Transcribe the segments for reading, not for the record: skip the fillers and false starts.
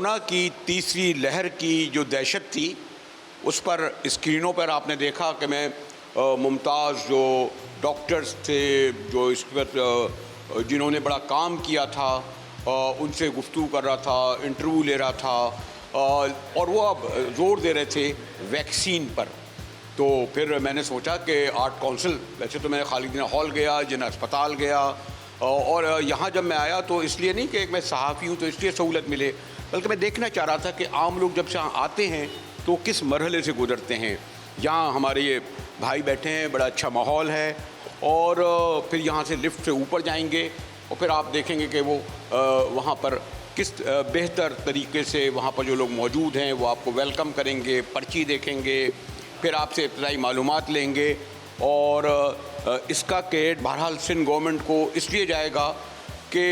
Corona کی تیسری لہر کی جو دہشت تھی اس پر اسکرینوں پر آپ نے دیکھا کہ میں ممتاز جو ڈاکٹرز تھے جو اس پر جنہوں نے بڑا کام کیا تھا ان سے گفتگو کر رہا تھا، انٹرویو لے رہا تھا، اور وہ اب زور دے رہے تھے ویکسین پر۔ تو پھر میں نے سوچا کہ آرٹ کونسل، ویسے تو میں خالدینہ ہال گیا، جناح اسپتال گیا، اور یہاں جب میں آیا تو اس لیے نہیں کہ میں صحافی ہوں تو اس لیے سہولت ملے، بلکہ میں دیکھنا چاہ رہا تھا کہ عام لوگ جب سے یہاں آتے ہیں تو کس مرحلے سے گزرتے ہیں۔ یہاں ہمارے یہ بھائی بیٹھے ہیں، بڑا اچھا ماحول ہے، اور پھر یہاں سے لفٹ سے اوپر جائیں گے اور پھر آپ دیکھیں گے کہ وہ وہاں پر کس بہتر طریقے سے وہاں پر جو لوگ موجود ہیں وہ آپ کو ویلکم کریں گے، پرچی دیکھیں گے، پھر آپ سے ابتدائی معلومات لیں گے۔ اور اس کا کریڈٹ بہرحال سندھ گورنمنٹ کو اس لیے جائے گا کہ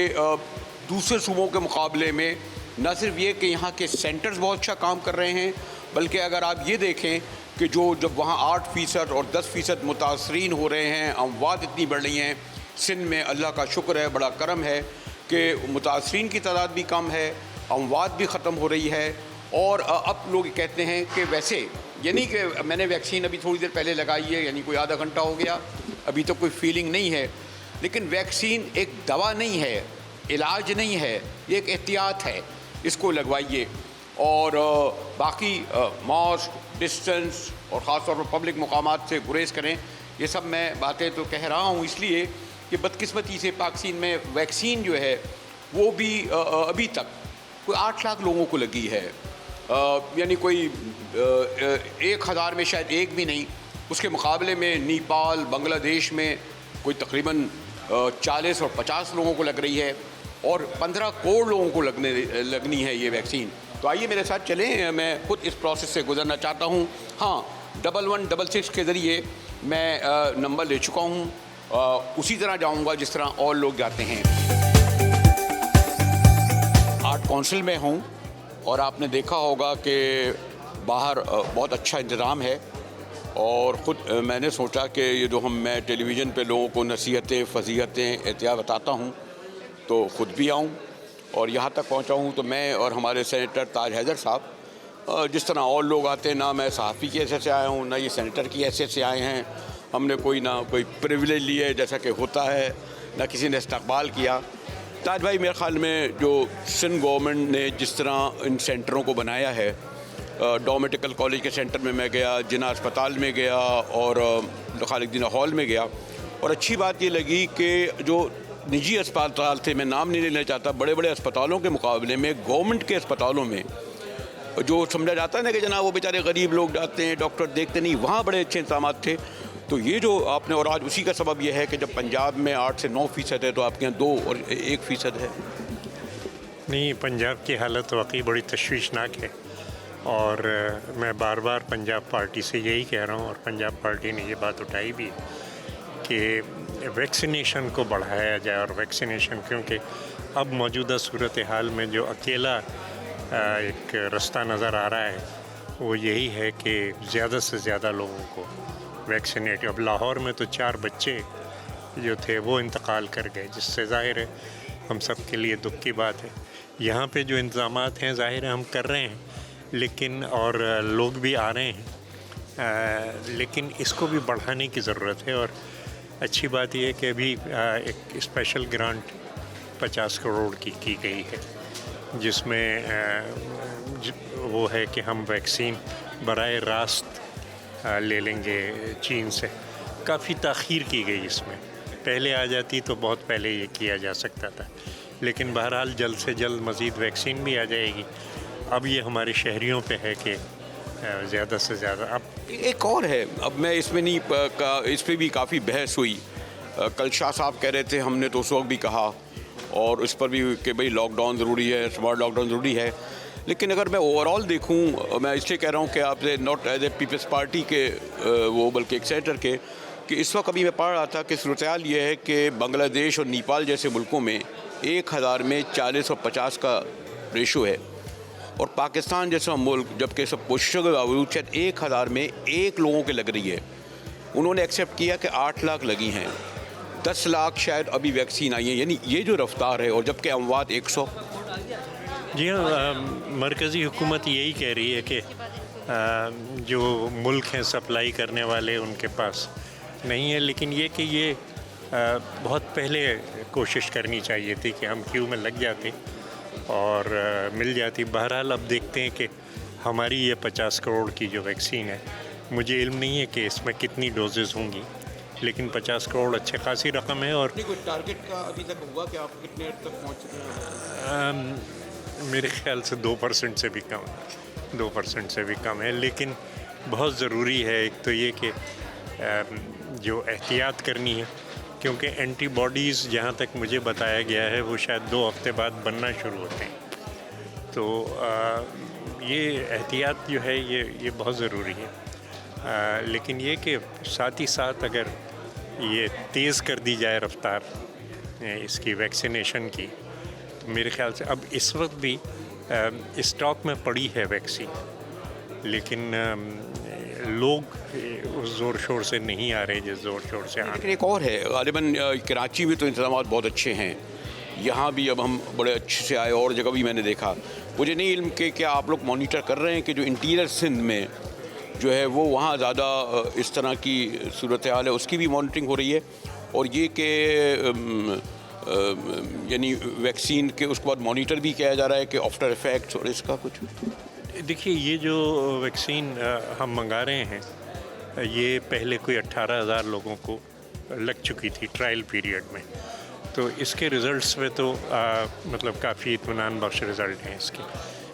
دوسرے صوبوں کے مقابلے میں نہ صرف یہ کہ یہاں کے سینٹرز بہت اچھا کام کر رہے ہیں، بلکہ اگر آپ یہ دیکھیں کہ جب وہاں 8% اور 10% متاثرین ہو رہے ہیں، اموات اتنی بڑھ رہی ہیں سندھ میں، اللہ کا شکر ہے، بڑا کرم ہے کہ متاثرین کی تعداد بھی کم ہے، اموات بھی ختم ہو رہی ہے۔ اور اب لوگ کہتے ہیں کہ ویسے یعنی کہ میں نے ویکسین ابھی تھوڑی دیر پہلے لگائی ہے، یعنی کوئی آدھا گھنٹہ ہو گیا، ابھی تو کوئی فیلنگ نہیں ہے، لیکن ویکسین ایک دوا نہیں ہے، علاج نہیں ہے، یہ ایک احتیاط ہے، اس کو لگوائیے۔ اور باقی ماسک، ڈسٹنس، اور خاص طور پر پبلک مقامات سے گریز کریں۔ یہ سب میں باتیں تو کہہ رہا ہوں اس لیے کہ بدقسمتی سے پاکستان میں ویکسین جو ہے وہ بھی ابھی تک کوئی 8 لاکھ لوگوں کو لگی ہے، یعنی کوئی 1000 میں شاید ایک بھی نہیں۔ اس کے مقابلے میں نیپال، بنگلہ دیش میں کوئی تقریباً 40 اور 50 لوگوں کو لگ رہی ہے، اور 15 کروڑ لوگوں کو لگنی ہے یہ ویکسین۔ تو آئیے میرے ساتھ چلیں، میں خود اس پروسیس سے گزرنا چاہتا ہوں۔ ہاں، 1166 کے ذریعے میں نمبر لے چکا ہوں، اسی طرح جاؤں گا جس طرح اور لوگ جاتے ہیں۔ آرٹ کونسل میں ہوں، اور آپ نے دیکھا ہوگا کہ باہر بہت اچھا انتظام ہے، اور خود میں نے سوچا کہ یہ جو میں ٹیلی ویژن پہ لوگوں کو نصیحتیں، فضیحتیں، احتیاط بتاتا ہوں تو خود بھی آؤں، اور یہاں تک پہنچا ہوں تو میں اور ہمارے سینیٹر تاج حیدر صاحب، جس طرح اور لوگ آتے ہیں، نہ میں صحافی کی حیثیت سے آیا ہوں، نہ یہ سینیٹر کی حیثیت سے آئے ہیں، ہم نے نہ کوئی پریویلیج لی ہے جیسا کہ ہوتا ہے، نہ کسی نے استقبال کیا۔ تاج بھائی، میرے خیال میں جو سندھ گورنمنٹ نے جس طرح ان سینٹروں کو بنایا ہے، ڈو میڈیکل کالج کے سینٹر میں گیا، جناح اسپتال میں گیا، اور خالدینہ ہال میں گیا، اور اچھی بات یہ لگی کہ جو نجی اسپتال تھے، میں نام نہیں لینا چاہتا، بڑے بڑے اسپتالوں کے مقابلے میں گورنمنٹ کے اسپتالوں میں جو سمجھا جاتا ہے نا کہ جناب وہ بیچارے غریب لوگ جاتے ہیں، ڈاکٹر دیکھتے نہیں، وہاں بڑے اچھے انتظامات تھے۔ تو یہ جو آپ نے، اور آج اسی کا سبب یہ ہے کہ جب پنجاب میں 8 سے 9% ہے تو آپ کے یہاں 2 اور 1% ہے۔ نہیں، پنجاب کی حالت واقعی بڑی تشویشناک ہے، اور میں بار بار پنجاب پارٹی سے یہی کہہ رہا ہوں، اور پنجاب پارٹی نے یہ بات اٹھائی بھی کہ ویکسینیشن کو بڑھایا جائے، اور ویکسینیشن کیونکہ اب موجودہ صورتحال میں جو اکیلا ایک رستہ نظر آ رہا ہے وہ یہی ہے کہ زیادہ سے زیادہ لوگوں کو ویکسینیٹ۔ اب لاہور میں تو 4 بچے جو تھے وہ انتقال کر گئے، جس سے ظاہر ہے ہم سب کے لیے دکھ کی بات ہے۔ یہاں پہ جو انتظامات ہیں ظاہر ہے ہم کر رہے ہیں، لیکن اور لوگ بھی آ رہے ہیں، لیکن اس کو بھی بڑھانے کی ضرورت ہے۔ اور اچھی بات یہ ہے کہ ابھی ایک اسپیشل گرانٹ 50 کروڑ کی گئی ہے، جس میں وہ ہے کہ ہم ویکسین براہ راست لے لیں گے چین سے۔ کافی تاخیر کی گئی اس میں، پہلے آ جاتی تو بہت پہلے یہ کیا جا سکتا تھا، لیکن بہرحال جلد سے جلد مزید ویکسین بھی آ جائے گی۔ اب یہ ہمارے شہریوں پہ ہے کہ زیادہ سے زیادہ۔ اب ایک اور ہے، اب میں اس میں نہیں، اس پہ بھی کافی بحث ہوئی، کل شاہ صاحب کہہ رہے تھے، ہم نے تو اس وقت بھی کہا اور اس پر بھی کہ بھئی لاک ڈاؤن ضروری ہے، اسمارٹ لاک ڈاؤن ضروری ہے، لیکن اگر میں اوور آل دیکھوں، میں اس لیے کہہ رہا ہوں کہ آپ سے not as a Peoples Party کے وہ بلکہ ایک سینیٹر کے، کہ اس وقت ابھی میں پڑھ رہا تھا کہ صورتحال یہ ہے کہ بنگلہ دیش اور نیپال جیسے ملکوں میں 1000 میں 40 اور 50 کا ریشو ہے، اور پاکستان جیسا ملک جبکہ سب کوششوں کے باوجود شاید 1000 میں 1 لوگوں کے لگ رہی ہے۔ انہوں نے ایکسیپٹ کیا کہ 8 لاکھ لگی ہیں، 10 لاکھ شاید ابھی ویکسین آئی ہیں، یعنی یہ جو رفتار ہے، اور جبکہ اموات 100۔ جی ہاں، مرکزی حکومت یہی کہہ رہی ہے کہ جو ملک ہیں سپلائی کرنے والے ان کے پاس نہیں ہے، لیکن یہ کہ یہ بہت پہلے کوشش کرنی چاہیے تھی کہ ہم کیو میں لگ جاتے اور مل جاتی. بہرحال اب دیکھتے ہیں کہ ہماری یہ 50 کروڑ کی جو ویکسین ہے، مجھے علم نہیں ہے کہ اس میں کتنی ڈوزز ہوں گی، لیکن 50 کروڑ اچھے خاصی رقم ہے. اور کوئی ٹارگیٹ کا ابھی تک ہوا کہ آپ کتنے تک پہنچ چکے ہیں؟ میرے خیال سے 2% سے بھی کم ہے، 2% سے بھی کم ہے، لیکن بہت ضروری ہے. ایک تو یہ کہ جو احتیاط کرنی ہے، کیونکہ اینٹی باڈیز جہاں تک مجھے بتایا گیا ہے وہ شاید 2 ہفتے بعد بننا شروع ہوتے ہیں. تو یہ احتیاط جو ہے یہ بہت ضروری ہے. لیکن یہ کہ ساتھ ہی ساتھ اگر یہ تیز کر دی جائے رفتار اس کی ویکسینیشن کی، تو میرے خیال سے اب اس وقت بھی اسٹاک میں پڑی ہے ویکسین، لیکن لوگ اس زور شور سے نہیں آ رہے جس زور شور سے لیکن ایک اور ہے، غالباً کراچی میں تو انتظامات بہت اچھے ہیں، یہاں بھی اب ہم بڑے اچھے سے آئے، اور جگہ بھی میں نے دیکھا. مجھے نہیں علم کہ کیا آپ لوگ مانیٹر کر رہے ہیں کہ جو انٹیریئر سندھ میں جو ہے وہ وہاں زیادہ اس طرح کی صورتحال ہے، اس کی بھی مانیٹرنگ ہو رہی ہے، اور یہ کہ یعنی ویکسین کے اس کے بعد مانیٹر بھی کیا جا رہا ہے کہ آفٹر افیکٹس اور اس کا کچھ؟ دیکھیے، یہ جو ویکسین ہم منگا رہے ہیں یہ پہلے کوئی 18,000 لوگوں کو لگ چکی تھی ٹرائل پیریڈ میں، تو اس کے رزلٹس میں تو مطلب کافی اطمینان بخش رزلٹ ہیں اس کے.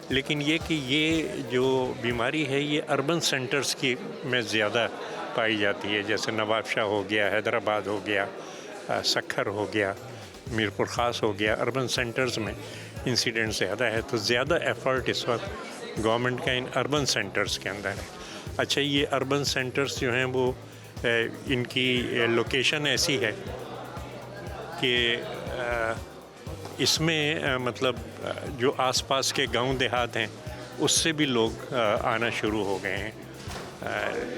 لیکن یہ کہ یہ جو بیماری ہے یہ اربن سینٹرز کی میں زیادہ پائی جاتی ہے، جیسے نواب شاہ ہو گیا، حیدرآباد ہو گیا، سکھر ہو گیا، میر پور خاص ہو گیا. اربن سینٹرز میں انسیڈنٹ زیادہ ہے، تو زیادہ ایفرٹ اس وقت گورنمنٹ کا ان اربن سینٹرز کے اندر ہے. اچھا، یہ اربن سینٹرز جو ہیں وہ ان کی لوکیشن ایسی ہے کہ اس میں مطلب جو آس پاس کے گاؤں دیہات ہیں اس سے بھی لوگ آنا شروع ہو گئے ہیں.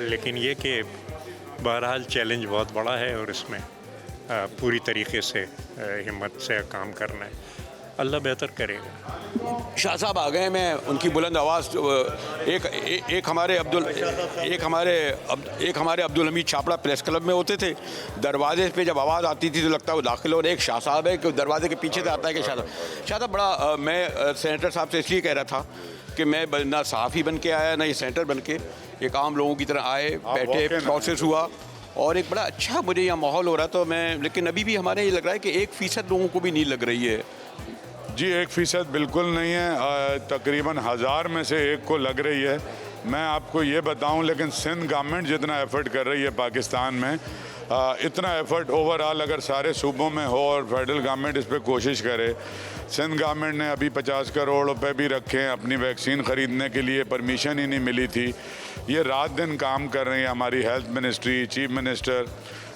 لیکن یہ کہ بہرحال چیلنج بہت بڑا ہے اور اس میں پوری طریقے سے ہمت سے کام کرنا ہے. اللہ بہتر کرے گا. شاہ صاحب آ گئے، میں ان کی بلند آواز ایک ہمارے عبدالحمید چھاپڑا پریس کلب میں ہوتے تھے، دروازے پہ جب آواز آتی تھی تو لگتا ہے وہ داخل ہو رہے. ایک شاہ صاحب ہے کہ دروازے کے پیچھے سے آتا ہے کہ شاہ صاحب بڑا، میں سینیٹر صاحب سے اس لیے کہہ رہا تھا کہ میں نہ صحافی بن کے آیا نہ یہ سینیٹر بن کے، ایک عام لوگوں کی طرح آئے، بیٹھے، پروسیس ہوا اور ایک بڑا اچھا مجھے یہاں ماحول ہو رہا تھا. میں لیکن ابھی بھی ہمارے یہ لگ رہا ہے کہ 1% لوگوں کو بھی نہیں لگ رہی ہے. جی 1% بالکل نہیں ہے، تقریباً 1000 میں سے 1 کو لگ رہی ہے. میں آپ کو یہ بتاؤں، لیکن سندھ گورنمنٹ جتنا ایفرٹ کر رہی ہے پاکستان میں، اتنا ایفرٹ اوورآل اگر سارے صوبوں میں ہو اور فیڈرل گورنمنٹ اس پہ کوشش کرے. سندھ گورنمنٹ نے ابھی 50 کروڑ روپے بھی رکھے ہیں اپنی ویکسین خریدنے کے لیے، پرمیشن ہی نہیں ملی تھی. یہ رات دن کام کر رہی ہے ہماری ہیلتھ منسٹری، چیف منسٹر،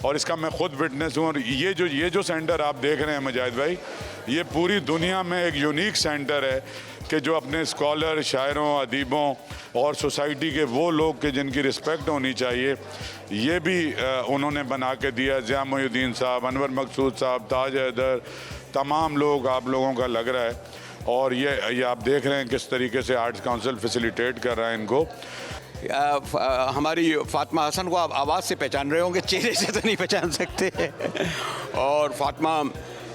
اور اس کا میں خود وٹنس ہوں. اور یہ جو سینٹر آپ دیکھ رہے ہیں مجاہد بھائی، یہ پوری دنیا میں ایک یونیک سینٹر ہے کہ جو اپنے اسکالر، شاعروں، ادیبوں اور سوسائٹی کے وہ لوگ کہ جن کی رسپیکٹ ہونی چاہیے، یہ بھی انہوں نے بنا کے دیا. ضیاء محی الدین صاحب، انور مقصود صاحب، تاج حیدر، تمام لوگ آپ لوگوں کا لگ رہا ہے. اور یہ آپ دیکھ رہے ہیں کس طریقے سے آرٹس کونسل فیسیلیٹیٹ کر رہا ہے ان کو. ہماری فاطمہ حسن کو آپ آواز سے پہچان رہے ہوں گے، چہرے سے تو نہیں پہچان سکتے. اور فاطمہ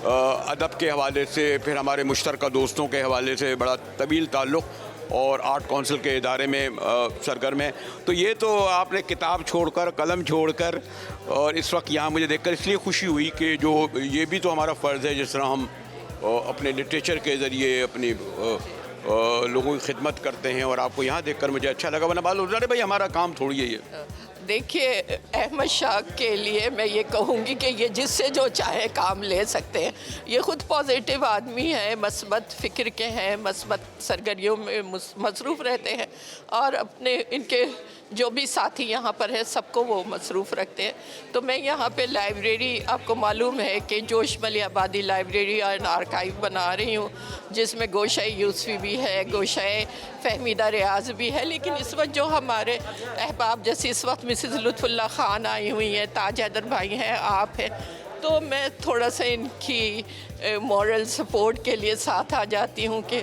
ادب کے حوالے سے، پھر ہمارے مشترکہ دوستوں کے حوالے سے بڑا طویل تعلق، اور آرٹ کونسل کے ادارے میں سرگرم ہے. تو یہ تو آپ نے کتاب چھوڑ کر، قلم چھوڑ کر، اور اس وقت یہاں مجھے دیکھ کر اس لیے خوشی ہوئی کہ جو یہ بھی تو ہمارا فرض ہے، جس طرح ہم اپنے لٹریچر کے ذریعے اپنی لوگوں کی خدمت کرتے ہیں، اور آپ کو یہاں دیکھ کر مجھے اچھا لگا. ورنہ بال ازارے بھائی ہمارا کام تھوڑی ہے یہ. دیکھیے، احمد شاہ کے لیے میں یہ کہوں گی کہ یہ جس سے جو چاہے کام لے سکتے ہیں. یہ خود پازیٹیو آدمی ہیں، مثبت فکر کے ہیں، مثبت سرگرمیوں میں مصروف رہتے ہیں، اور اپنے ان کے جو بھی ساتھی یہاں پر ہے سب کو وہ مصروف رکھتے ہیں. تو میں یہاں پہ لائبریری، آپ کو معلوم ہے کہ جوش ملی آبادی لائبریری اینڈ آرکائیو بنا رہی ہوں، جس میں گوشہ یوسفی بھی ہے، گوشہ فہمیدہ ریاض بھی ہے. لیکن اس وقت جو ہمارے احباب، جیسے اس وقت مسز لطف اللہ خان آئی ہوئی ہیں، تاج حیدر بھائی ہیں، آپ ہیں، تو میں تھوڑا سا ان کی مورل سپورٹ کے لیے ساتھ آ جاتی ہوں کہ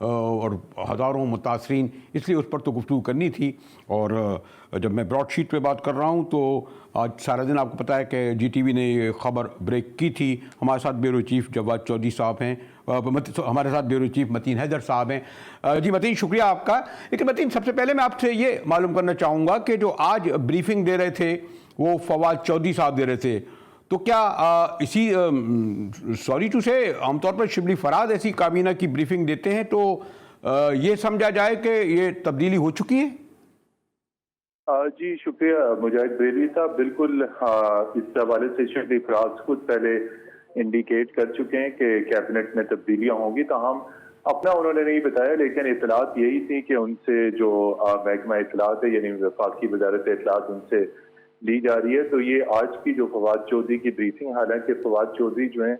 اور ہزاروں متاثرین، اس لیے اس پر تو گفتگو کرنی تھی۔ اور جب میں براڈ شیٹ پہ بات کر رہا ہوں تو آج سارا دن آپ کو پتہ ہے کہ جی ٹی وی نے یہ خبر بریک کی تھی۔ ہمارے ساتھ بیورو چیف جواد چودھری صاحب ہیں، ہمارے ساتھ بیورو چیف متین حیدر صاحب ہیں۔ جی متین، شکریہ آپ کا۔ لیکن متین، سب سے پہلے میں آپ سے یہ معلوم کرنا چاہوں گا کہ جو آج بریفنگ دے رہے تھے وہ فواد چودھری صاحب دے رہے تھے، تو کیا اسی سوری ٹو سے عام طور پر شبلی فراد ایسی کابینہ کی بریفنگ دیتے ہیں تو یہ سمجھا جائے کہ یہ تبدیلی ہو چکی ہے؟ جی شکریہ مجاہد بریلوی صاحب، بالکل اس حوالے سے شبلی فراد خود پہلے انڈیکیٹ کر چکے ہیں کہ کیبنٹ میں تبدیلیاں ہوں گی، تاہم اپنا انہوں نے نہیں بتایا، لیکن اطلاعات یہی تھی کہ ان سے جو محکمہ اطلاعات ہے یعنی وفاقی وزارت اطلاعات ان سے لی جا رہی ہے۔ تو یہ آج کی جو فواد چودھری کی بریفنگ، حالانکہ فواد چودھری جو ہیں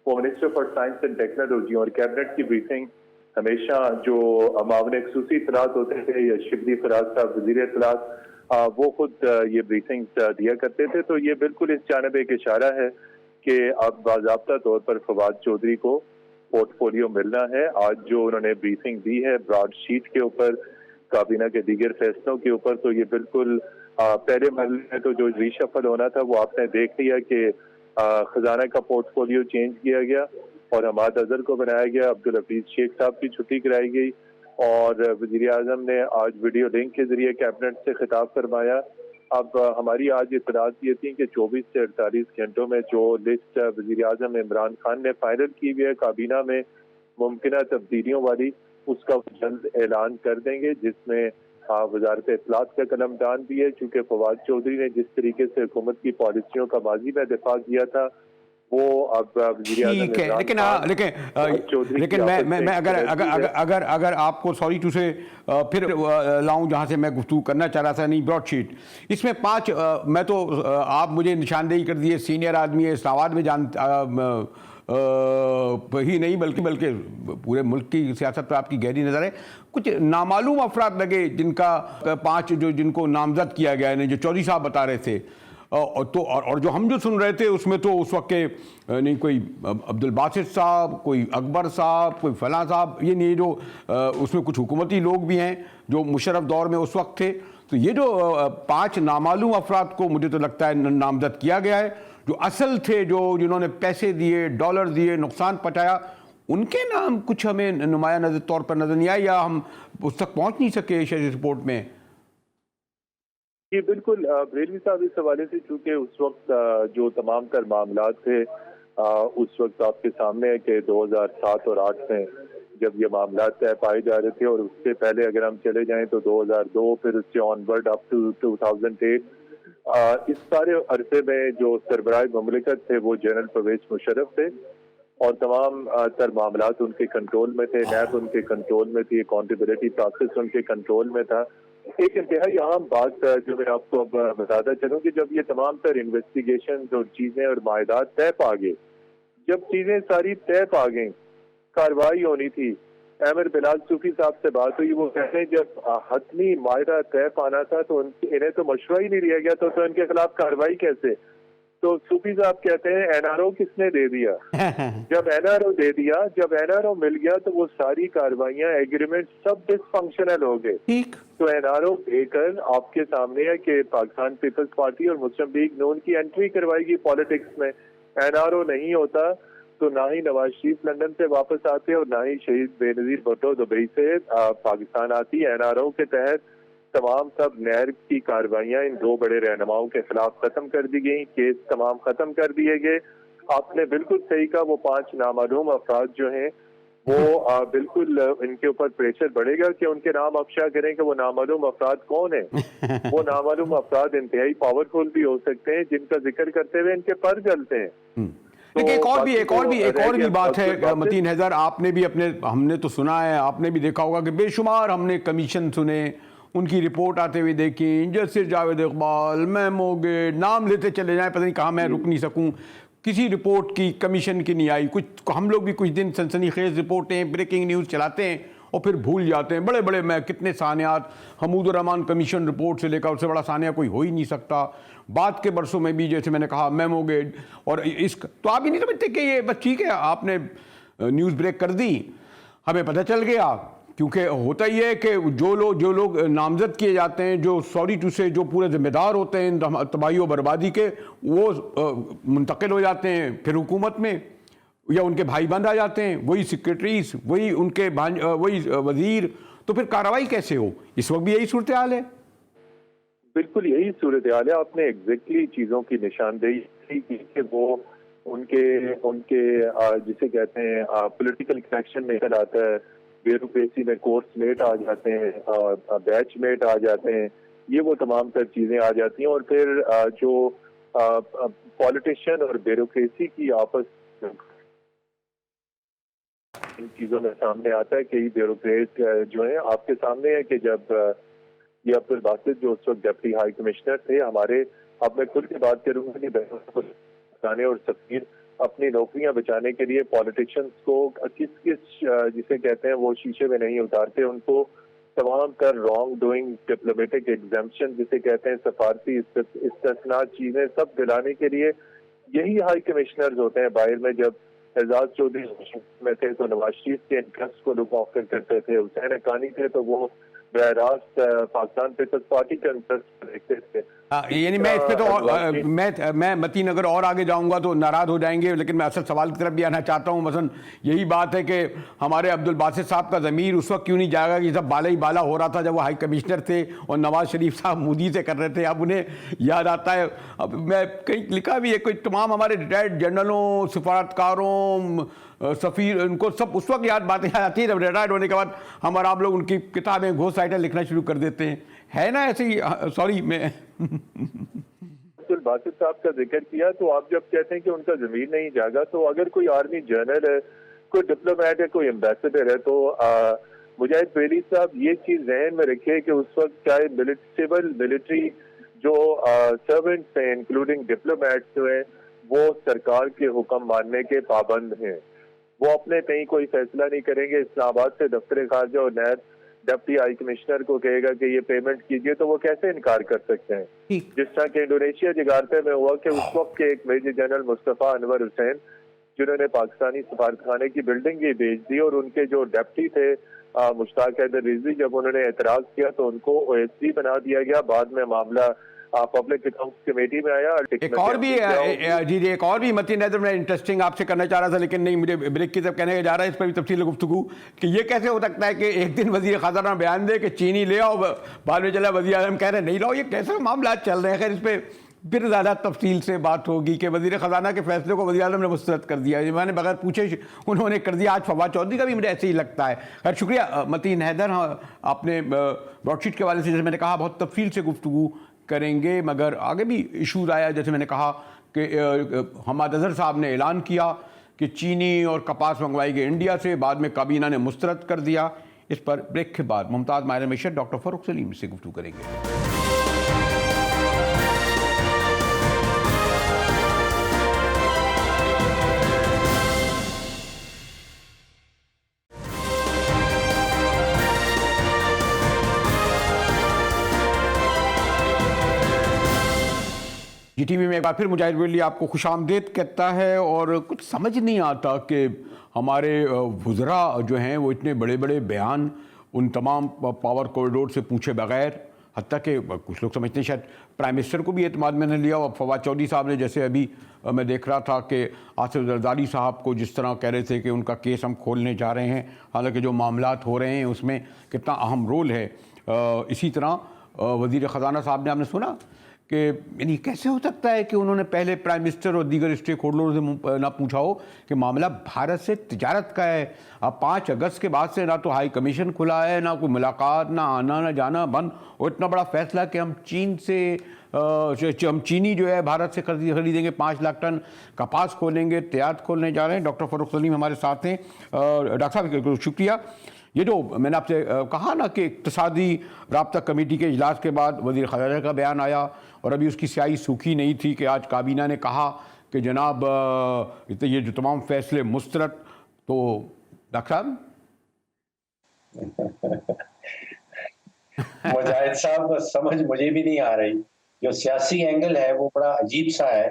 وہ minister for science and technology, اور کیبنٹ کی بریفنگ ہمیشہ جو معاون خصوصی اطلاعات ہوتے تھے یا شبلی فراد صاحب وزیر اطلاعات، وہ خود یہ بریفنگ دیا کرتے تھے۔ تو یہ بالکل اس جانب ایک اشارہ ہے کہ اب باضابطہ طور پر فواد چودھری کو پورٹ فولیو ملنا ہے۔ آج جو انہوں نے بریفنگ دی ہے براڈ شیٹ کے اوپر، کابینہ کے دیگر فیصلوں کے اوپر، تو یہ بالکل پہلے مرحلے میں تو جو ریشفل ہونا تھا وہ آپ نے دیکھ لیا کہ خزانہ کا پورٹ فولیو چینج کیا گیا اور حماد اظہر کو بنایا گیا، عبدالحفیظ شیخ صاحب کی چھٹی کرائی گئی، اور وزیر اعظم نے آج ویڈیو لنک کے ذریعے کیبنٹ سے خطاب فرمایا۔ اب ہماری آج اطلاعات یہ تھی کہ 24 سے 48 گھنٹوں میں جو لسٹ وزیر اعظم عمران خان نے فائنل کی ہوئی ہے کابینہ میں ممکنہ تبدیلیوں والی، اس کا جلد اعلان کر دیں گے، جس میں وزارت اطلاعات کا قلم دان بھی ہے، چونکہ فواد چودھری نے جس طریقے سے حکومت کی پالیسیوں کا ماضی میں دفاع کیا تھا وہ اب وزیر اعظم لیکن میں اگر آپ کو سوری ٹو سے پھر لاؤں جہاں سے میں گفتگو کرنا چاہ رہا تھا، نہیں براڈ شیٹ، اس میں 5 میں تو آپ مجھے نشاندہی کر دیے سینئر آدمی ہے، اسلام آباد میں ہی نہیں بلکہ پورے ملک کی سیاست پہ آپ کی گہری نظر ہے۔ کچھ نامعلوم افراد لگے جن کا 5 جن کو نامزد کیا گیا ہے، جو چودھری صاحب بتا رہے تھے، اور جو ہم جو سن رہے تھے اس میں تو اس وقت کے نہیں کوئی عبدالباسط صاحب، کوئی اکبر صاحب، کوئی فلاں صاحب، یہ نہیں جو اس میں کچھ حکومتی لوگ بھی ہیں جو مشرف دور میں اس وقت تھے۔ تو یہ جو 5 نامعلوم افراد کو مجھے تو لگتا ہے نامزد کیا گیا ہے، جو اصل تھے، جنہوں نے پیسے دیے، ڈالر دیے، نقصان پہنچایا، ان کے نام کچھ ہمیں نمایاں طور پر نظر نہیں آئے یا ہم اس تک پہنچ نہیں سکے شہری رپورٹ میں۔ جی بالکل بریلوی صاحب، اس حوالے سے چونکہ اس وقت جو تمام تر معاملات تھے اس وقت آپ کے سامنے ہے کہ 2007 اور 2008 میں جب یہ معاملات طے پائے جا رہے تھے، اور اس سے پہلے اگر ہم چلے جائیں تو 2002، پھر اس سے آن ورڈ اپ ٹو 2008، اس سارے عرصے میں جو سربراہ مملکت تھے وہ جنرل پرویز مشرف تھے، اور تمام تر معاملات ان کے کنٹرول میں تھے، نیب ان کے کنٹرول میں تھی، اکاؤنٹیبلٹی پروسیس ان کے کنٹرول میں تھا۔ ایک انتہائی اہم بات جو میں آپ کو اب بتاتا چلوں کہ جب یہ تمام تر انویسٹیگیشن اور چیزیں اور معاہدات طے پا گئے، جب چیزیں ساری طے پا گئیں، کارروائی ہونی تھی، احمد بلال صوفی صاحب سے بات ہوئی، وہ کہتے ہیں جب حتمی معاہدہ طے پانا تھا تو انہیں تو مشورہ ہی نہیں لیا گیا، تو ان کے خلاف کارروائی کیسے؟ تو صوفی صاحب کہتے ہیں این آر او کس نے دے دیا؟ جب این آر او دے دیا، جب این آر او مل گیا تو وہ ساری کارروائیاں، ایگریمنٹ سب ڈس فنکشنل ہو گئے۔ تو این آر او دے کر آپ کے سامنے ہے کہ پاکستان پیپلز پارٹی اور مسلم لیگ نون کی انٹری کروائی گی پالیٹکس میں۔ این آر او نہیں ہوتا تو نہ ہی نواز شریف لندن سے واپس آتے اور نہ ہی شہید بے نظیر بھٹو دبئی سے پاکستان آتی۔ این آر او کے تحت تمام سب نہر کی کارروائیاں ان 2 بڑے رہنماؤں کے خلاف ختم کر دی گئیں، کیس تمام ختم کر دیے گئے۔ آپ نے بالکل صحیح کہا، وہ 5 نامعلوم افراد جو ہیں وہ بالکل ان کے اوپر پریشر بڑھے گا کہ ان کے نام افشا کریں کہ وہ نامعلوم افراد کون ہیں۔ وہ نامعلوم افراد انتہائی پاورفل بھی ہو سکتے ہیں جن کا ذکر کرتے ہوئے ان کے پر جلتے ہیں۔ ایک اور بھی بات ہے متین حیدر، آپ نے بھی ہم نے تو سنا ہے، آپ نے بھی دیکھا ہوگا کہ بے شمار ہم نے کمیشن سنے، ان کی رپورٹ آتے ہوئے دیکھیں، جیسے جاوید اقبال، میمو گیٹ، نام لیتے چلے جائیں، پتہ نہیں کہاں میں رک نہیں سکوں، کسی رپورٹ کی کمیشن کی نہیں آئی۔ کچھ ہم لوگ بھی کچھ دن سنسنی خیز رپورٹیں، بریکنگ نیوز چلاتے ہیں اور پھر بھول جاتے ہیں۔ بڑے میں کتنے سانحات، حمود الرحمان کمیشن رپورٹ سے لے کر اس سے بڑا سانحہ کوئی ہو ہی نہیں سکتا۔ بعد کے برسوں میں بھی جیسے میں نے کہا میمو گیٹ اور تو آپ ہی نہیں سمجھتے کہ یہ بس ٹھیک ہے آپ نے نیوز بریک کر دی، ہمیں پتہ چل گیا، کیونکہ ہوتا ہی ہے کہ جو لوگ نامزد کیے جاتے ہیں، جو سوری ٹو سے جو پورے ذمہ دار ہوتے ہیں تباہی و بربادی کے، وہ منتقل ہو جاتے ہیں پھر حکومت میں، یا ان کے بھائی بند آ جاتے ہیں، وہی سیکریٹریز، وہی ان کے وہی وزیر، تو پھر کارروائی کیسے ہو؟ اس وقت بھی یہی صورتحال ہے۔ بالکل یہی صورتحال ہے۔ آپ نے ایگزیکٹلی چیزوں کی نشاندہی کی کہ وہ ان کے جسے کہتے ہیں پولیٹیکل کنیکشن نکل آتا ہے، بیوروکریسی میں کورس میٹ آ جاتے ہیں، بیچ میٹ آ جاتے ہیں، یہ وہ تمام تر چیزیں آ جاتی ہیں، اور پھر جو پولیٹیشین اور بیوروکریسی کی آپس ان چیزوں میں سامنے آتا ہے کہ یہ بیوروکریٹ جو ہیں آپ کے سامنے ہے کہ جب یہ عبدالباسط جو اس وقت ڈپٹی ہائی کمشنر تھے ہمارے، اب میں کھل کے بات کروں گا کہ بچانے اور سفیر اپنی نوکریاں بچانے کے لیے پالیٹیشینز کو کس جسے کہتے ہیں وہ شیشے میں نہیں اتارتے، ان کو تمام تر رانگ ڈوئنگ ڈپلومیٹک ایگزمپشن جسے کہتے ہیں سفارتی استثناء چیزیں سب دلانے کے لیے یہی ہائی کمشنرز ہوتے ہیں۔ باہر میں جب اعزاز چودھری میں تھے تو نواز شریف کے انٹرسٹ کو لک آفر کرتے تھے، حسین حقانی تھے تو وہ براہ راست پاکستان پیپلز پارٹی کا انٹرسٹ دیکھتے تھے۔ یعنی میں اس پہ تو میں متین اگر اور آگے جاؤں گا تو ناراض ہو جائیں گے، لیکن میں اصل سوال کی طرف بھی آنا چاہتا ہوں۔ مثلا یہی بات ہے کہ ہمارے عبدالباسط صاحب کا ضمیر اس وقت کیوں نہیں جائے گا کہ سب بالا ہی بالا ہو رہا تھا جب وہ ہائی کمشنر تھے اور نواز شریف صاحب مودی سے کر رہے تھے، اب انہیں یاد آتا ہے۔ اب میں کہیں لکھا بھی ہے کوئی تمام ہمارے ریٹائرڈ جنرلوں، سفارتکاروں، سفیر، ان کو سب اس وقت یاد باتیں آتی ہیں جب ریٹائرڈ ہونے کے بعد ہم اور آپ لوگ ان کی کتابیں گھوسٹ رائٹر لکھنا شروع کر دیتے ہیں، ہے نا ایسے ہی؟ سوری میں عبدالباسط صاحب کا ذکر کیا تو آپ جب کہتے ہیں کہ ان کا ضمیر نہیں جاگا، تو اگر کوئی آرمی جنرل ہے، کوئی ڈپلومیٹ ہے، کوئی ایمبیسڈر ہے، تو مجاہد بریلوی صاحب یہ چیز ذہن میں رکھے کہ اس وقت چاہے سول ملٹری جو سرونٹس ہیں انکلوڈنگ ڈپلومیٹس جو ہیں وہ سرکار کے حکم ماننے کے پابند ہیں، وہ اپنے کہیں کوئی فیصلہ نہیں کریں گے۔ اسلام آباد سے دفتر خارجہ اور نیب ڈپٹی ہائی کمشنر کو کہے گا کہ یہ پیمنٹ کیجئے تو وہ کیسے انکار کر سکتے ہیں؟ جس طرح کہ انڈونیشیا جکارتا میں ہوا کہ اس وقت کے ایک میجر جنرل مصطفیٰ انور حسین جنہوں نے پاکستانی سفارتخانے کی بلڈنگ ہی بیچ دی، اور ان کے جو ڈپٹی تھے مشتاق حیدر رضوی، جب انہوں نے اعتراض کیا تو ان کو او ایس ڈی بنا دیا گیا۔ بعد میں معاملہ پبلک اکاؤنٹس کمیٹی میں آیا۔ ایک اور بھی متین حیدر میں انٹرسٹنگ آپ سے کرنا چاہ رہا تھا، لیکن نہیں، مجھے بریک کی طرف کہنے جا رہا ہے، اس پر بھی تفصیل گفتگو کہ یہ کیسے ہو سکتا ہے کہ ایک دن وزیر خزانہ بیان دے کہ چینی لے آؤ، بعد میں چلا وزیر اعظم کہہ رہے ہیں نہیں لاؤ، یہ کیسے معاملات چل رہے ہیں؟ خیر اس پہ پھر زیادہ تفصیل سے بات ہوگی کہ وزیر خزانہ کے فیصلے کو وزیر اعظم نے مسترد کر دیا، میں نے بغیر پوچھے انہوں نے کر دیا۔ آج فواد چودھری کا بھی مجھے ایسے ہی لگتا ہے۔ خیر شکریہ متین حیدر۔ ہاں آپ نے براڈ شیٹ کے حوالے سے جیسے میں نے کہا بہت تفصیل سے گفتگو کریں گے، مگر آگے بھی ایشوز آیا، جیسے میں نے کہا کہ حماد اظہر صاحب نے اعلان کیا کہ چینی اور کپاس منگوائی گئی انڈیا سے، بعد میں کابینہ نے مسترد کر دیا۔ اس پر بریک کے بعد ممتاز ماہر معیشت ڈاکٹر فاروق سلیم سے گفتگو کریں گے۔ جی ٹی وی میں ایک بار پھر مجاہد بریلوی آپ کو خوش آمدید کہتا ہے، اور کچھ سمجھ نہیں آتا کہ ہمارے وزراء جو ہیں وہ اتنے بڑے بڑے بیان ان تمام پاور کوریڈور سے پوچھے بغیر، حتیٰ کہ کچھ لوگ سمجھتے ہیں شاید پرائم منسٹر کو بھی اعتماد میں نے لیا۔ اور فواد چودھری صاحب نے جیسے ابھی میں دیکھ رہا تھا کہ آصف زرداری صاحب کو جس طرح کہہ رہے تھے کہ ان کا کیس ہم کھولنے جا رہے ہیں، حالانکہ جو معاملات ہو رہے ہیں اس میں کتنا اہم رول ہے۔ اسی طرح وزیر خزانہ صاحب نے آپ نے سنا کہ یعنی کیسے ہو سکتا ہے کہ انہوں نے پہلے پرائم منسٹر اور دیگر اسٹیک ہولڈروں سے نہ پوچھا ہو کہ معاملہ بھارت سے تجارت کا ہے۔ اب 5 اگست کے بعد سے نہ تو ہائی کمیشن کھلا ہے، نہ کوئی ملاقات، نہ آنا نہ جانا بند، اور اتنا بڑا فیصلہ کہ ہم چینی جو ہے بھارت سے خریدیں گے، 5 لاکھ ٹن کپاس کھولیں گے، تیاد کھولنے جا رہے ہیں۔ ڈاکٹر فاروق سلیم ہمارے ساتھ ہیں۔ ڈاکٹر صاحب شکریہ۔ یہ جو میں نے آپ سے کہا نا کہ اقتصادی رابطہ کمیٹی کے اجلاس کے بعد وزیر خزانہ کا بیان آیا، اور ابھی اس کی سیاہی سوکھی نہیں تھی کہ آج کابینہ نے کہا کہ جناب یہ جو تمام فیصلے مسترد، تو ڈاکٹر صاحب مجاہد صاحب سمجھ مجھے بھی نہیں آ رہی، جو سیاسی اینگل ہے وہ بڑا عجیب سا ہے۔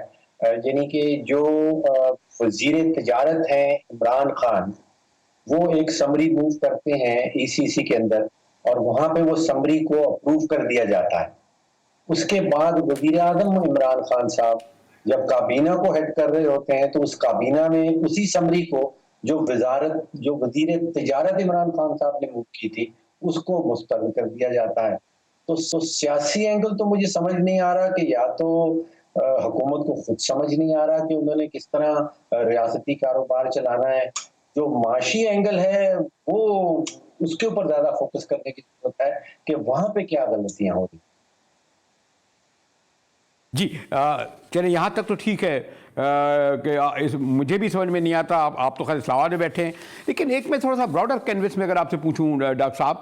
یعنی کہ جو وزیر تجارت ہیں عمران خان، وہ ایک سمری موو کرتے ہیں ECC کے اندر اور وہاں پہ وہ سمری کو اپروو کر دیا جاتا ہے. اس کے بعد وزیر اعظم عمران خان صاحب جب کابینہ کو ہیڈ کر رہے ہوتے ہیں تو اس کابینہ میں اسی سمری کو جو وزیر تجارت عمران خان صاحب نے موو کی تھی اس کو مسترد کر دیا جاتا ہے. تو سیاسی اینگل تو مجھے سمجھ نہیں آ رہا کہ یا تو حکومت کو خود سمجھ نہیں آ رہا کہ انہوں نے کس طرح ریاستی کاروبار چلانا ہے. جو معاشی اینگل ہے وہ اس کے اوپر زیادہ فوکس کرنے کی ضرورت ہے کہ وہاں پہ کیا غلطیاں ہو رہی. جی چلیں یہاں تک تو ٹھیک ہے کہ مجھے بھی سمجھ میں نہیں آتا. آپ تو خیر اسلام آباد میں بیٹھے ہیں, لیکن ایک میں تھوڑا سا براڈر کینوس میں اگر آپ سے پوچھوں ڈاکٹر صاحب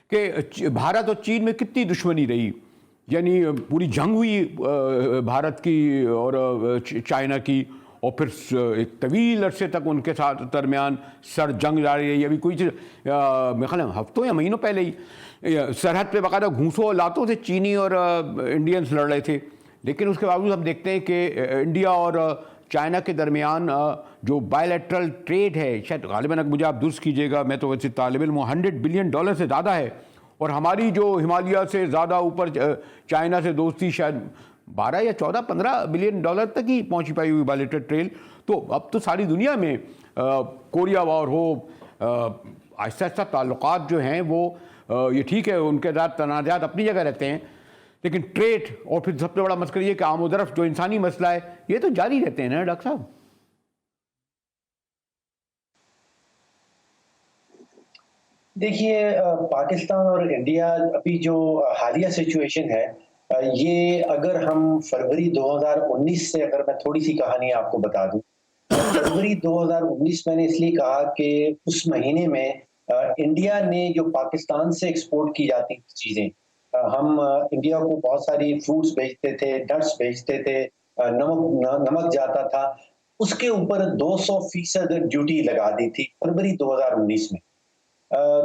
کہ بھارت اور چین میں کتنی دشمنی رہی, یعنی پوری جنگ ہوئی بھارت کی اور چائنا کی, اور پھر ایک طویل عرصے تک ان کے ساتھ درمیان سر جنگ جاری رہی. ابھی کوئی میرے خیال میں ہفتوں یا مہینوں پہلے ہی سرحد پہ باقاعدہ گھوسوں اور لاتوں سے چینی اور انڈینس لڑ رہے تھے, لیکن اس کے باوجود ہم دیکھتے ہیں کہ انڈیا اور چائنا کے درمیان جو بائیلیٹرل ٹریڈ ہے, شاید غالباً مجھے آپ درست کیجیے گا, میں تو ویسے طالب علم ہوں, $100 بلین سے زیادہ ہے, اور ہماری جو ہمالیہ سے زیادہ اوپر چائنا سے دوستی شاید 12 یا 14 15 بلین ڈالر تک ہی پہنچی پائی ہوئی بائیلیٹرل ٹریڈ. تو اب تو ساری دنیا میں کوریا وار ہو, آہستہ آہستہ تعلقات جو ہیں وہ یہ ٹھیک ہے ان کے ساتھ تنازعات اپنی جگہ رہتے ہیں, لیکن ٹریڈ اور پھر سب سے بڑا مسئلہ یہ کہ عام و ظرف جو انسانی مسئلہ ہے یہ تو جاری رہتے ہیں نا ڈاکٹر صاحب. دیکھیے پاکستان اور انڈیا ابھی جو حالیہ سچویشن ہے یہ اگر ہم فروری 2019 سے اگر میں تھوڑی سی کہانی آپ کو بتا دوں, فروری 2019 میں نے اس لیے کہا کہ اس مہینے میں انڈیا نے جو پاکستان سے ایکسپورٹ کی جاتی چیزیں, ہم انڈیا کو بہت ساری فروٹس بھیجتے تھے, نٹس بھیجتے تھے, نمک جاتا تھا, اس کے اوپر 200% ڈیوٹی لگا دی تھی فروری 2019 میں.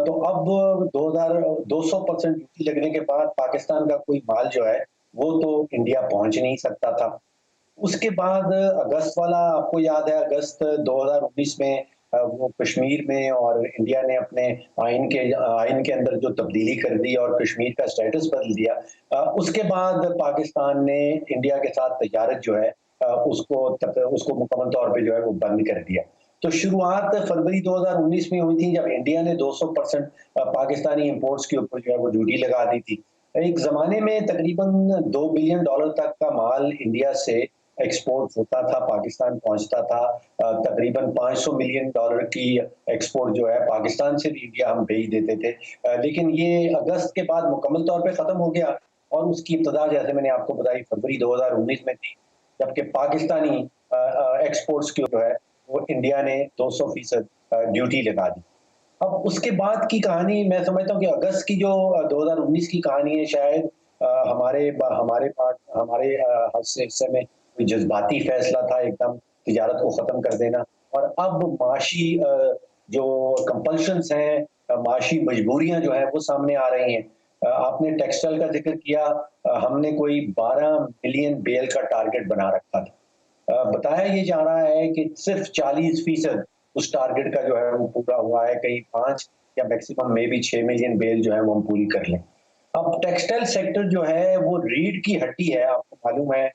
تو اب 200% ڈیوٹی لگنے کے بعد پاکستان کا کوئی مال جو ہے وہ تو انڈیا پہنچ نہیں سکتا تھا. اس کے بعد اگست والا آپ کو یاد ہے, اگست 2019 میں وہ کشمیر میں اور انڈیا نے اپنے آئین کے اندر جو تبدیلی کر دی اور کشمیر کا سٹیٹس بدل دیا. اس کے بعد پاکستان نے انڈیا کے ساتھ تجارت جو ہے اس کو مکمل طور پہ جو ہے وہ بند کر دیا. تو شروعات فروری 2019 میں ہوئی تھی جب انڈیا نے 200% پاکستانی امپورٹس کے اوپر جو ہے وہ ڈیوٹی لگا دی تھی. ایک زمانے میں تقریباً $2 بلین تک کا مال انڈیا سے ایکسپورٹ ہوتا تھا, پاکستان پہنچتا تھا. تقریباً $500 ملین کی ایکسپورٹ جو ہے پاکستان سے بھی انڈیا ہم بھیج دیتے تھے. لیکن یہ اگست کے بعد مکمل طور پہ ختم ہو گیا, اور اس کی ابتدا جیسے میں نے آپ کو بتائی فروری 2019 میں تھی, جبکہ پاکستانی ایکسپورٹس کی جو ہے وہ انڈیا نے 200% ڈیوٹی لگا دی. اب اس کے بعد کی کہانی میں سمجھتا ہوں کہ اگست کی جو 2019 کی کہانی ہے شاید ہمارے حصے میں کوئی جذباتی فیصلہ تھا ایک دم تجارت کو ختم کر دینا, اور اب معاشی جو کمپلشنز ہیں, معاشی مجبوریاں جو ہیں وہ سامنے آ رہی ہیں. آپ نے ٹیکسٹائل کا ذکر کیا, ہم نے کوئی 12 ملین بیل کا ٹارگٹ بنا رکھا تھا. بتایا یہ جا رہا ہے کہ صرف 40% اس ٹارگٹ کا جو ہے وہ پورا ہوا ہے, کہیں 5 یا میکسیمم میں بھی 6 ملین بیل جو ہے وہ ہم پوری کر لیں. اب ٹیکسٹائل سیکٹر جو ہے وہ ریڑھ کی ہڈی ہے, آپ کو معلوم ہے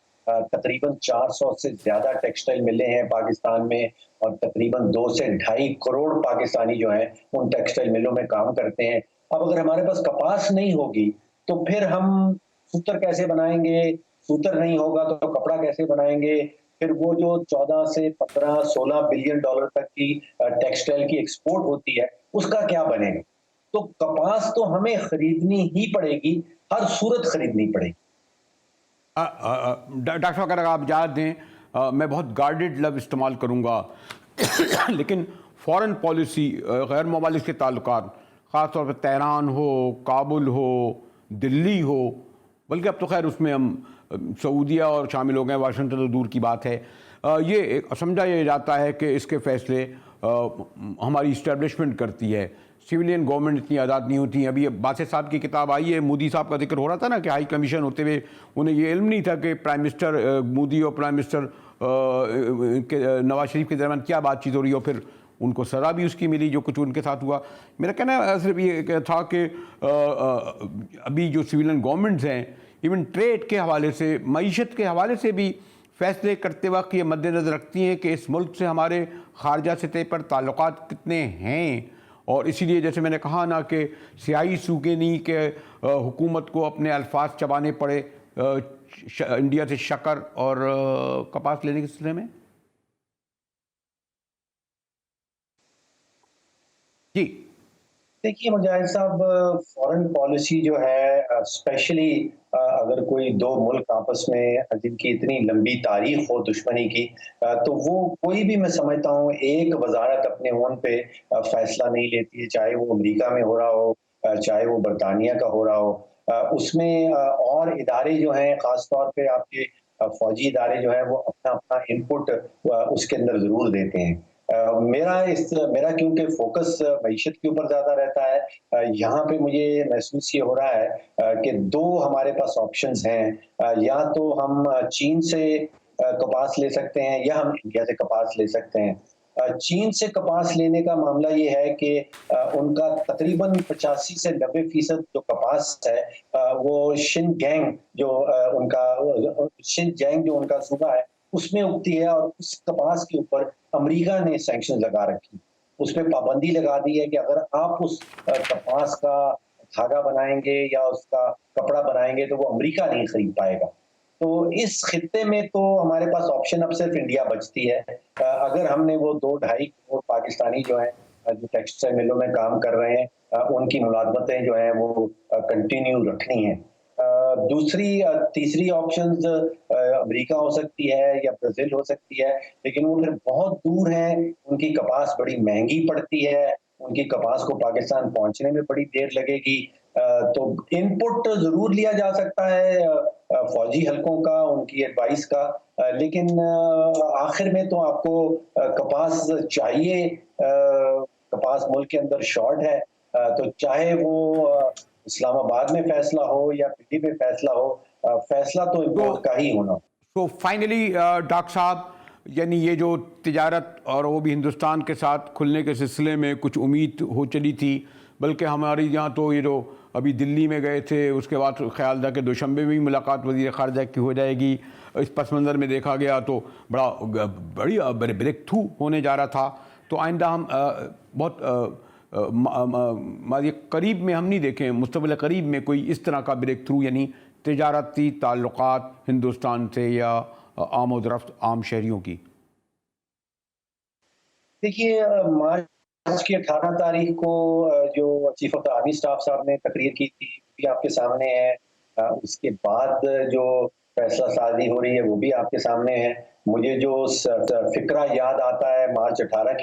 تقریباً 400 سے زیادہ ٹیکسٹائل ملیں ہیں پاکستان میں, اور تقریباً 2 سے 2.5 کروڑ پاکستانی جو ہیں ان ٹیکسٹائل ملوں میں کام کرتے ہیں. اب اگر ہمارے پاس کپاس نہیں ہوگی تو پھر ہم سوتر کیسے بنائیں گے, سوتر نہیں ہوگا تو کپڑا کیسے بنائیں گے, پھر وہ جو 14 سے 15-16 بلین تک کی ٹیکسٹائل کی ایکسپورٹ ہوتی ہے اس کا کیا بنے گا. تو کپاس تو ہمیں خریدنی ہی پڑے گی, ہر صورت خریدنی پڑے گی. ڈاکٹر صاحب اگر آپ اجازت دیں میں بہت گارڈڈ لفظ استعمال کروں گا, لیکن فارن پالیسی غیر ممالک کے تعلقات, خاص طور پہ تہران ہو, کابل ہو, دلی ہو, بلکہ اب تو خیر اس میں ہم سعودیہ اور شامل ہو گئے, واشنگٹن تو دور کی بات ہے, یہ سمجھا یہ جاتا ہے کہ اس کے فیصلے ہماری اسٹیبلشمنٹ کرتی ہے, سویلین گورنمنٹ اتنی آزاد نہیں ہوتی. ابھی باسط صاحب کی کتاب آئی ہے, مودی صاحب کا ذکر ہو رہا تھا نا کہ ہائی کمیشن ہوتے ہوئے انہیں یہ علم نہیں تھا کہ پرائم منسٹر مودی اور پرائم منسٹر نواز شریف کے درمیان کیا بات چیت ہو رہی ہے, اور پھر ان کو سزا بھی اس کی ملی جو کچھ ان کے ساتھ ہوا. میرا کہنا صرف یہ تھا کہ ابھی جو سویلین گورنمنٹس ہیں ایون ٹریڈ کے حوالے سے, معیشت کے حوالے سے بھی فیصلے کرتے وقت یہ مد نظر رکھتی ہیں کہ اس ملک سے ہمارے خارجہ سطح پر تعلقات کتنے ہیں, اور اسی لیے جیسے میں نے کہا نا کہ سیاہی سوگنی کے حکومت کو اپنے الفاظ چبانے پڑے انڈیا سے شکر اور کپاس لینے کے سلسلے میں. جی دیکھیے مجاہد صاحب, فارن پالیسی جو ہے اسپیشلی اگر کوئی دو ملک آپس میں جن کی اتنی لمبی تاریخ ہو دشمنی کی, تو وہ کوئی بھی میں سمجھتا ہوں ایک وزارت اپنے اون پہ فیصلہ نہیں لیتی ہے, چاہے وہ امریکہ میں ہو رہا ہو, چاہے وہ برطانیہ کا ہو رہا ہو. اس میں اور ادارے جو ہیں, خاص طور پہ آپ کے فوجی ادارے جو ہیں, وہ اپنا اپنا انپٹ اس کے اندر ضرور دیتے ہیں. میرا کیونکہ فوکس معیشت کے اوپر زیادہ رہتا ہے, یہاں پہ مجھے محسوس یہ ہو رہا ہے کہ دو ہمارے پاس آپشنز ہیں, یا تو ہم چین سے کپاس لے سکتے ہیں یا ہم انڈیا سے کپاس لے سکتے ہیں. چین سے کپاس لینے کا معاملہ یہ ہے کہ ان کا تقریباً 85 سے 90% جو کپاس ہے وہ شنجینگ جو ان کا صوبہ ہے اس میں اگتی ہے, اور اس کپاس کے اوپر امریکہ نے سینکشن لگا رکھی, اس پہ پابندی لگا دی ہے کہ اگر آپ اس کپاس کا دھاگا بنائیں گے یا اس کا کپڑا بنائیں گے تو وہ امریکہ نہیں خرید پائے گا. تو اس خطے میں تو ہمارے پاس آپشن اب صرف انڈیا بچتی ہے. اگر ہم نے وہ 2-2.5 کروڑ پاکستانی جو ہیں جو ٹیکسٹائل ملوں میں کام کر رہے ہیں, ان کی ملازمتیں جو ہیں وہ کنٹینیو رکھنی ہیں. تیسری آپشنز امریکہ ہو سکتی ہے یا برازیل ہو سکتی ہے, لیکن وہ پھر بہت دور ہیں, ان کی کپاس بڑی مہنگی پڑتی ہے, ان کی کپاس کو پاکستان پہنچنے میں بڑی دیر لگے گی. تو ان پٹ ضرور لیا جا سکتا ہے فوجی حلقوں کا, ان کی ایڈوائس کا, لیکن آخر میں تو آپ کو کپاس چاہیے. کپاس ملک کے اندر شارٹ ہے, تو چاہے وہ اسلام آباد میں فیصلہ ہو یا دلی میں فیصلہ ہو, فیصلہ تو امپورٹ کا ہی ہونا. تو فائنلی ڈاکٹر صاحب, یعنی یہ جو تجارت اور وہ بھی ہندوستان کے ساتھ کھلنے کے سلسلے میں کچھ امید ہو چلی تھی, بلکہ ہماری یہاں تو یہ جو ابھی دلی میں گئے تھے اس کے بعد خیال تھا کہ دوشنبے میں بھی ملاقات وزیر خارجہ کی ہو جائے گی, اس پس منظر میں دیکھا گیا تو بڑی بریک تھرو ہونے جا رہا تھا. تو آئندہ ہم بہت قریب میں ہم نہیں دیکھیں, مستقبل قریب میں کوئی اس طرح کا بریک تھرو, یعنی تجارتی تعلقات ہندوستان سے یا آمد و رفت عام شہریوں کی. دیکھیے مارچ کی 18 تاریخ کو جو chief of the army staff صاحب نے تقریر کی تھی بھی آپ کے سامنے ہے, اس کے بعد جو فیصلہ سازی ہو رہی ہے وہ بھی آپ کے سامنے ہے. مجھے جو فقرہ یاد آتا ہے مارچ 18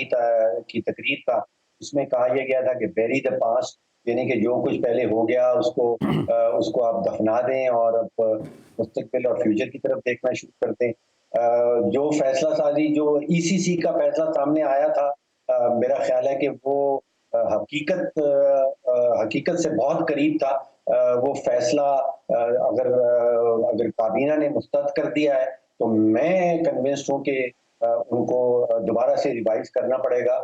کی تقریر کا, اس میں کہا یہ گیا تھا کہ بیری دا پاسٹ, یعنی کہ جو کچھ پہلے ہو گیا اس کو آپ دفنا دیں اور اب مستقبل اور فیوچر کی طرف دیکھنا شروع کر دیں. جو فیصلہ سازی جو ECC کا فیصلہ سامنے آیا تھا, میرا خیال ہے کہ وہ حقیقت سے بہت قریب تھا. وہ فیصلہ اگر کابینہ نے مسترد کر دیا ہے تو میں کنونسڈ ہوں کہ ان کو دوبارہ سے ریوائز کرنا پڑے گا.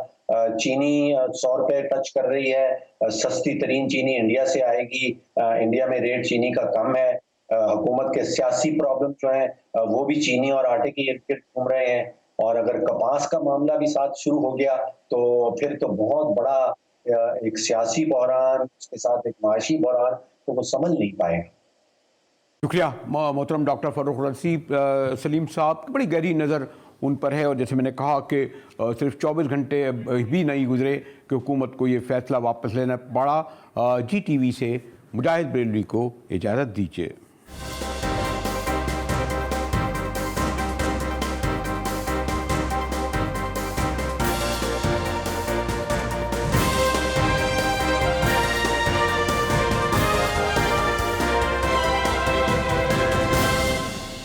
چینی 100 روپے ٹچ کر رہی ہے, سستی ترین چینی انڈیا سے آئے گی, انڈیا میں ریٹ چینی کا کم ہے. حکومت کے سیاسی پرابلم جو ہیں وہ بھی چینی اور آٹے کے ارد گرد گھوم رہے ہیں, اور اگر کپاس کا معاملہ بھی ساتھ شروع ہو گیا تو پھر تو بہت بڑا ایک سیاسی بحران, اس کے ساتھ ایک معاشی بحران, تو وہ سمجھ نہیں پائے. شکریہ محترم ڈاکٹر فروخ رسی سلیم صاحب, بڑی گہری نظر ان پر ہے, اور جیسے میں نے کہا کہ صرف 24 گھنٹے بھی نہیں گزرے کہ حکومت کو یہ فیصلہ واپس لینا پڑا. GTV سے مجاہد بریلوی کو اجازت دیجیے.